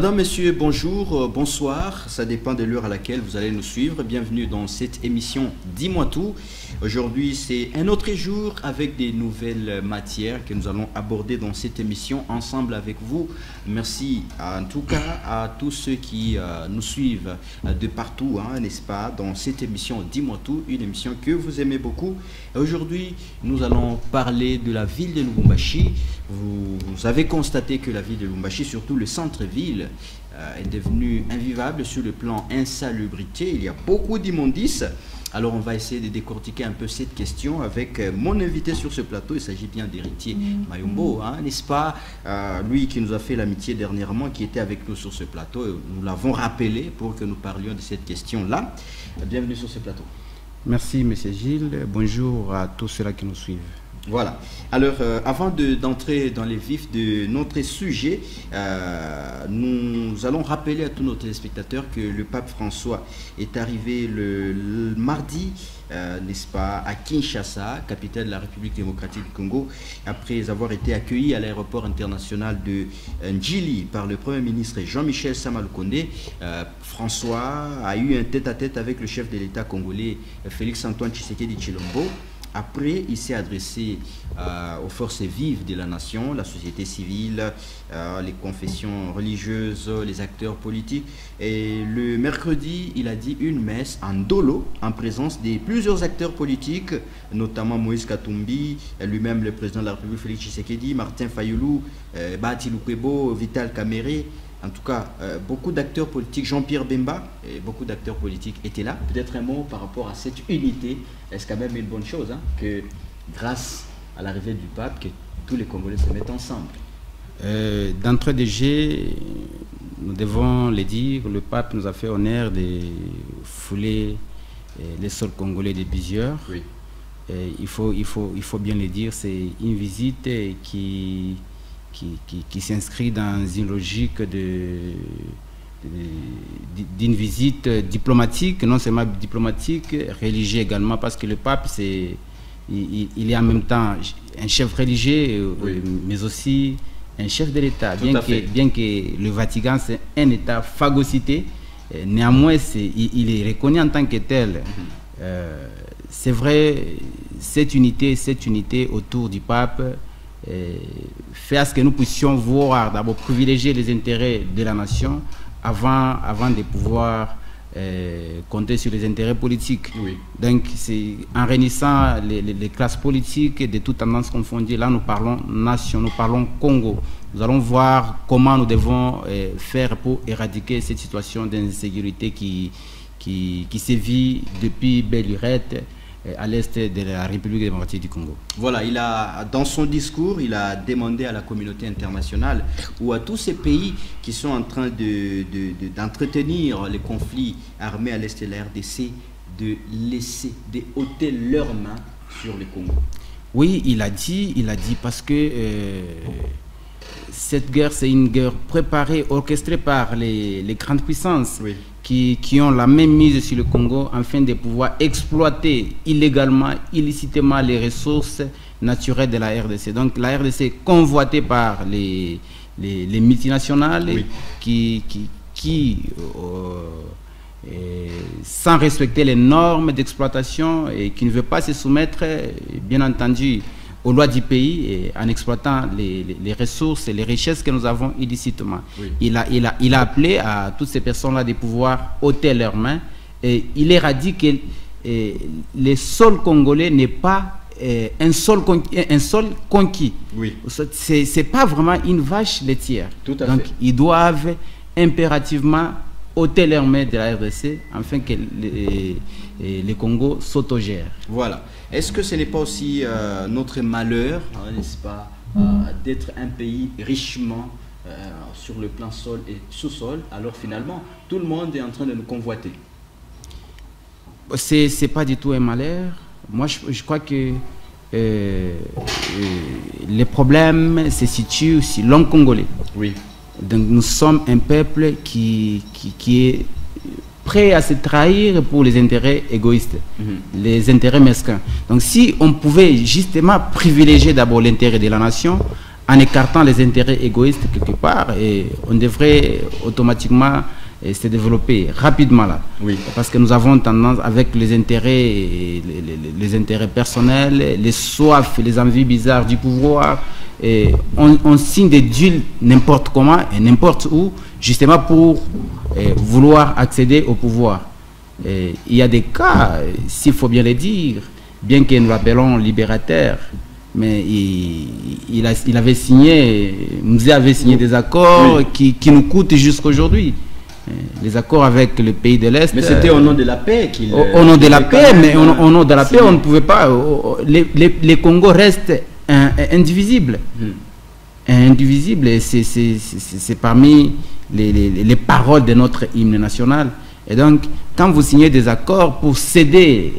Madame, Messieurs, bonjour, bonsoir, ça dépend de l'heure à laquelle vous allez nous suivre. Bienvenue dans cette émission Dis-moi tout. Aujourd'hui, c'est un autre jour avec des nouvelles matières que nous allons aborder dans cette émission ensemble avec vous. Merci en tout cas à tous ceux qui nous suivent de partout, n'est-ce pas, dans cette émission Dis-moi tout, une émission que vous aimez beaucoup. Aujourd'hui, nous allons parler de la ville de Lubumbashi. Vous avez constaté que la ville de Lubumbashi, surtout le centre-ville, est devenue invivable sur le plan insalubrité. Il y a beaucoup d'immondices. Alors on va essayer de décortiquer un peu cette question avec mon invité sur ce plateau. Il s'agit bien d'Héritier Mayombo, n'est-ce pas, lui qui nous a fait l'amitié dernièrement, qui était avec nous sur ce plateau. Nous l'avons rappelé pour que nous parlions de cette question-là. Bienvenue sur ce plateau. Merci M. Gilles. Bonjour à tous ceux-là qui nous suivent. Voilà. Alors, avant d'entrer dans les vifs de notre sujet, nous allons rappeler à tous nos téléspectateurs que le pape François est arrivé le mardi, n'est-ce pas, à Kinshasa, capitale de la République démocratique du Congo, après avoir été accueilli à l'aéroport international de Njili par le Premier ministre Jean-Michel Sama Lukonde. François a eu un tête-à-tête avec le chef de l'État congolais, Félix-Antoine Tshisekedi Tshilombo. Après, il s'est adressé aux forces vives de la nation, la société civile, les confessions religieuses, les acteurs politiques. Et le mercredi, il a dit une messe en dolo, en présence de plusieurs acteurs politiques, notamment Moïse Katumbi, lui-même le président de la République Félix Tshisekedi, Martin Fayoulou, Bahati Lukwebo, Vital Kamerhe. En tout cas, beaucoup d'acteurs politiques, Jean-Pierre Bemba, et beaucoup d'acteurs politiques étaient là. Peut-être un mot par rapport à cette unité. Est-ce quand même une bonne chose que grâce à l'arrivée du pape, que tous les Congolais se mettent ensemble? D'entrée de jeu, nous devons le dire, le pape nous a fait honneur de fouler les sols congolais de plusieurs. Oui. Il faut bien le dire, c'est une visite qui s'inscrit dans une logique d'une visite diplomatique, non seulement diplomatique, religieuse également, parce que le pape, il est en même temps un chef religieux, oui, mais aussi un chef de l'État. Bien que le Vatican, c'est un État phagocyté, néanmoins, il est reconnu en tant que tel. C'est vrai, cette unité autour du pape, faire ce que nous puissions voir, d'abord privilégier les intérêts de la nation avant de pouvoir compter sur les intérêts politiques. Oui. Donc c'est en réunissant les classes politiques de toutes tendances confondues. Là nous parlons nation, nous parlons Congo. Nous allons voir comment nous devons faire pour éradiquer cette situation d'insécurité qui sévit depuis Belle Lurette à l'est de la République démocratique du Congo. Voilà, dans son discours, il a demandé à la communauté internationale ou à tous ces pays qui sont en train d'entretenir les conflits armés à l'est de la RDC de ôter leurs mains sur le Congo. Oui, il a dit parce que cette guerre, c'est une guerre préparée, orchestrée par les grandes puissances. Oui. Qui ont la même mise sur le Congo afin de pouvoir exploiter illégalement, illicitement les ressources naturelles de la RDC. Donc la RDC est convoitée par les multinationales, oui, qui sans respecter les normes d'exploitation et qui ne veut pas se soumettre, bien entendu, aux lois du pays et en exploitant les ressources et les richesses que nous avons illicitement. Oui. Il a appelé à toutes ces personnes-là de pouvoir ôter leurs mains et il leur a dit que le sol congolais n'est pas un sol conquis. Oui. Ce n'est pas vraiment une vache laitière. Tout à Donc fait. Ils doivent impérativement ôter leurs mains de la RDC afin que le Congo s'autogère. Voilà. Est-ce que ce n'est pas aussi notre malheur, n'est-ce pas, d'être un pays richement sur le plan sol et sous-sol, alors finalement, tout le monde est en train de nous convoiter? C'est pas du tout un malheur. Moi, je crois que les problèmes se situent sur l'homme congolais. Oui. Donc, nous sommes un peuple qui est prêt à se trahir pour les intérêts égoïstes, les intérêts mesquins. Donc si on pouvait justement privilégier d'abord l'intérêt de la nation en écartant les intérêts égoïstes quelque part, et on devrait automatiquement se développer rapidement là. Oui. Parce que nous avons tendance, avec les intérêts personnels, les soifs, les envies bizarres du pouvoir, et on signe des deals n'importe comment et n'importe où, justement pour vouloir accéder au pouvoir. Et il y a des cas, s'il faut bien le dire, bien que nous l'appelons libérateur, mais il avait signé, Mzee avait signé des accords qui nous coûtent jusqu'à aujourd'hui. Les accords avec le pays de l'Est. Mais c'était au nom de la paix qu'il... Au nom de la paix, mais au nom de la paix, on ne pouvait pas... Les Congos restent indivisibles. Indivisibles, et c'est parmi les paroles de notre hymne national. Et donc, quand vous signez des accords pour céder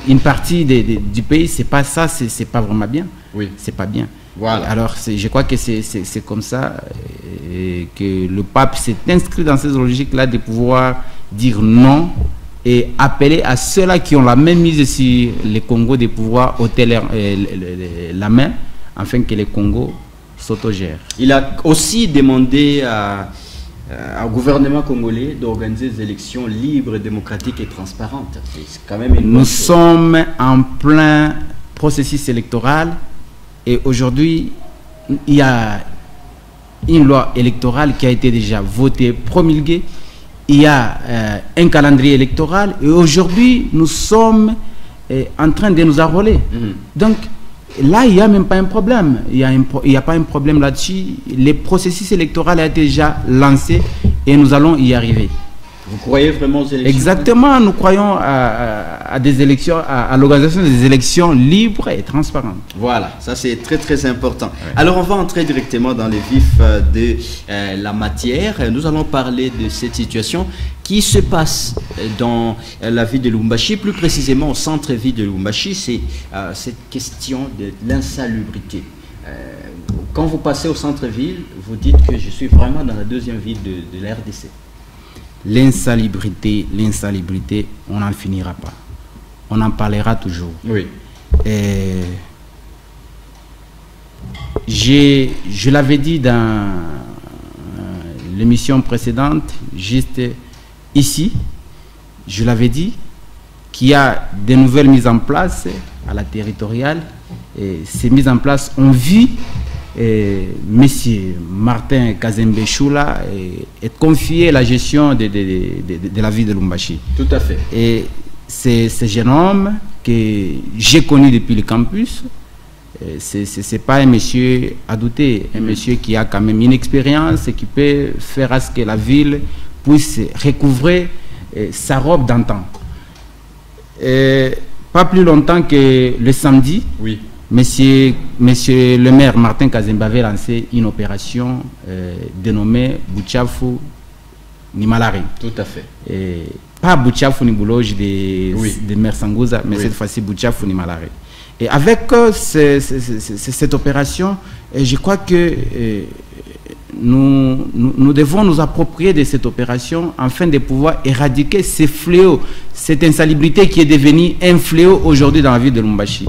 une partie du pays, c'est pas ça, c'est pas vraiment bien. Oui. C'est pas bien. Voilà. Alors, je crois que c'est comme ça que le pape s'est inscrit dans cette logique-là de pouvoir dire non et appeler à ceux-là qui ont la même mise sur les Congos de pouvoir ôter la main afin que les Congos s'autogèrent. Il a aussi demandé au gouvernement congolais d'organiser des élections libres, démocratiques et transparentes. C'est quand même une... Nous sommes en plein processus électoral. Et aujourd'hui, il y a une loi électorale qui a été déjà votée, promulguée. Il y a un calendrier électoral. Et aujourd'hui, nous sommes en train de nous enrôler. Donc, là, il n'y a même pas un problème. Il n'y a pas un problème là-dessus. Le processus électoral a été déjà lancé et nous allons y arriver. Vous croyez vraiment aux élections? Exactement, nous croyons à des élections, à l'organisation des élections libres et transparentes. Voilà, ça c'est très très important. Ouais. Alors on va entrer directement dans les vifs de la matière. Nous allons parler de cette situation qui se passe dans la ville de Lubumbashi, plus précisément au centre-ville de Lubumbashi. C'est cette question de l'insalubrité. Quand vous passez au centre-ville, vous dites que je suis vraiment dans la deuxième ville de la RDC. L'insalubrité, on n'en finira pas. On en parlera toujours. Oui. Je l'avais dit dans l'émission précédente, juste ici, je l'avais dit qu'il y a de nouvelles mises en place à la territoriale. Et ces mises en place ont vu Monsieur Martin Kazembe Choula est confié la gestion de la ville de Lubumbashi. Tout à fait. Et c'est ce jeune homme que j'ai connu depuis le campus. C'est pas un monsieur à douter, un monsieur qui a quand même une expérience et qui peut faire à ce que la ville puisse recouvrer sa robe d'antan. Pas plus longtemps que le samedi. Oui. Monsieur le maire Martin Kazembe avait lancé une opération dénommée Buchafu Nimalari. Tout à fait. Pas Buchafu Nibuloge de maire Sangouza, mais cette fois-ci Buchafu Nimalari. Et avec cette opération, je crois que nous devons nous approprier de cette opération afin de pouvoir éradiquer ces fléaux, cette insalubrité qui est devenue un fléau aujourd'hui dans la ville de Lubumbashi.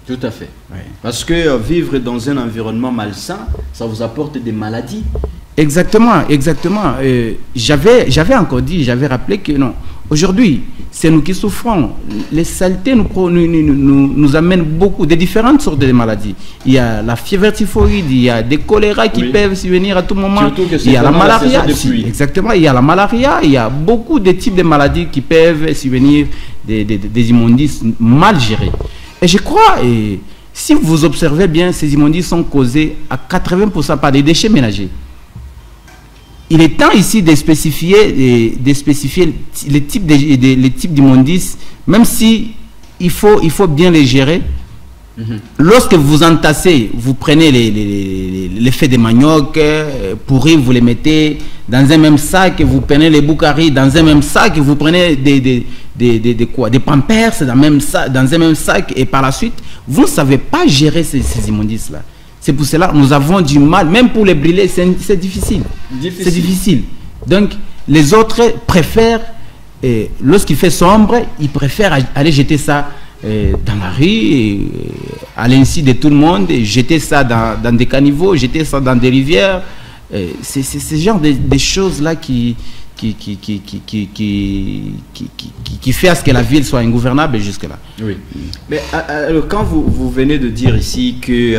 Tout à fait. Ouais. Parce que vivre dans un environnement malsain, ça vous apporte des maladies. Exactement, exactement. J'avais encore dit, j'avais rappelé que non. Aujourd'hui, c'est nous qui souffrons. Les saletés nous amènent beaucoup de différentes sortes de maladies. Il y a la fièvre typhoïde, il y a des choléras qui peuvent survenir à tout moment. Surtout que il y a la malaria. Exactement, il y a la malaria, il y a beaucoup de types de maladies qui peuvent survenir des immondices mal gérés. Et je crois, si vous observez bien, ces immondices sont causés à 80% par des déchets ménagers. Il est temps ici de spécifier les types d'immondices, même si il faut bien les gérer. Lorsque vous entassez, vous prenez les feuilles de manioc pourris, vous les mettez dans un même sac, vous prenez les boucaris dans un même sac, vous prenez des pampers dans un même sac, et par la suite, vous ne savez pas gérer ces immondices-là. C'est pour cela que nous avons du mal, même pour les brûler, c'est difficile. C'est difficile. Donc, les autres préfèrent, lorsqu'il fait sombre, ils préfèrent aller jeter ça dans la rue, à l'insu de tout le monde, jeter ça dans des caniveaux, jeter ça dans des rivières. C'est ce genre de choses-là qui fait à ce que la ville soit ingouvernable jusque-là. Oui. Mais alors, quand vous venez de dire ici que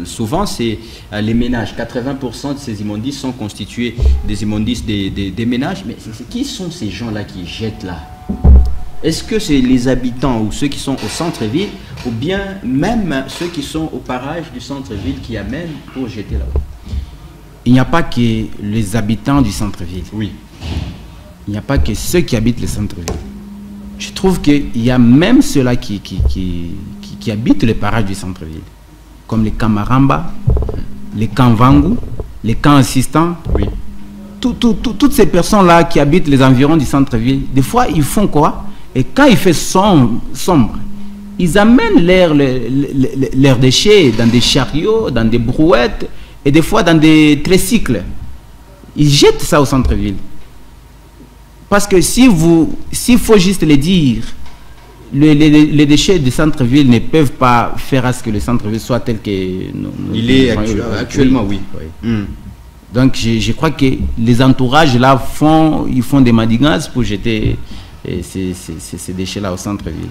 souvent c'est les ménages, 80% de ces immondices sont constitués des immondices des ménages, mais qui sont ces gens-là qui jettent là? Est-ce que c'est les habitants ou ceux qui sont au centre-ville, ou bien même ceux qui sont au parage du centre-ville qui amènent pour jeter là-bas? Il n'y a pas que les habitants du centre-ville. Oui. Il n'y a pas que ceux qui habitent le centre-ville. Je trouve qu'il y a même ceux-là qui habitent les parages du centre-ville, comme les camps Maramba, les camps Vangu, les camps assistants. Oui. Toutes ces personnes-là qui habitent les environs du centre-ville, des fois, ils font quoi? Et quand il fait sombre, ils amènent leurs déchets dans des chariots, dans des brouettes, et des fois dans des tricycles. Ils jettent ça au centre-ville. Parce que s'il faut juste le dire, les déchets du centre-ville ne peuvent pas faire à ce que le centre-ville soit tel que il est actuellement, oui. Donc je crois que les entourages là font des manigances pour jeter ces déchets là au centre-ville.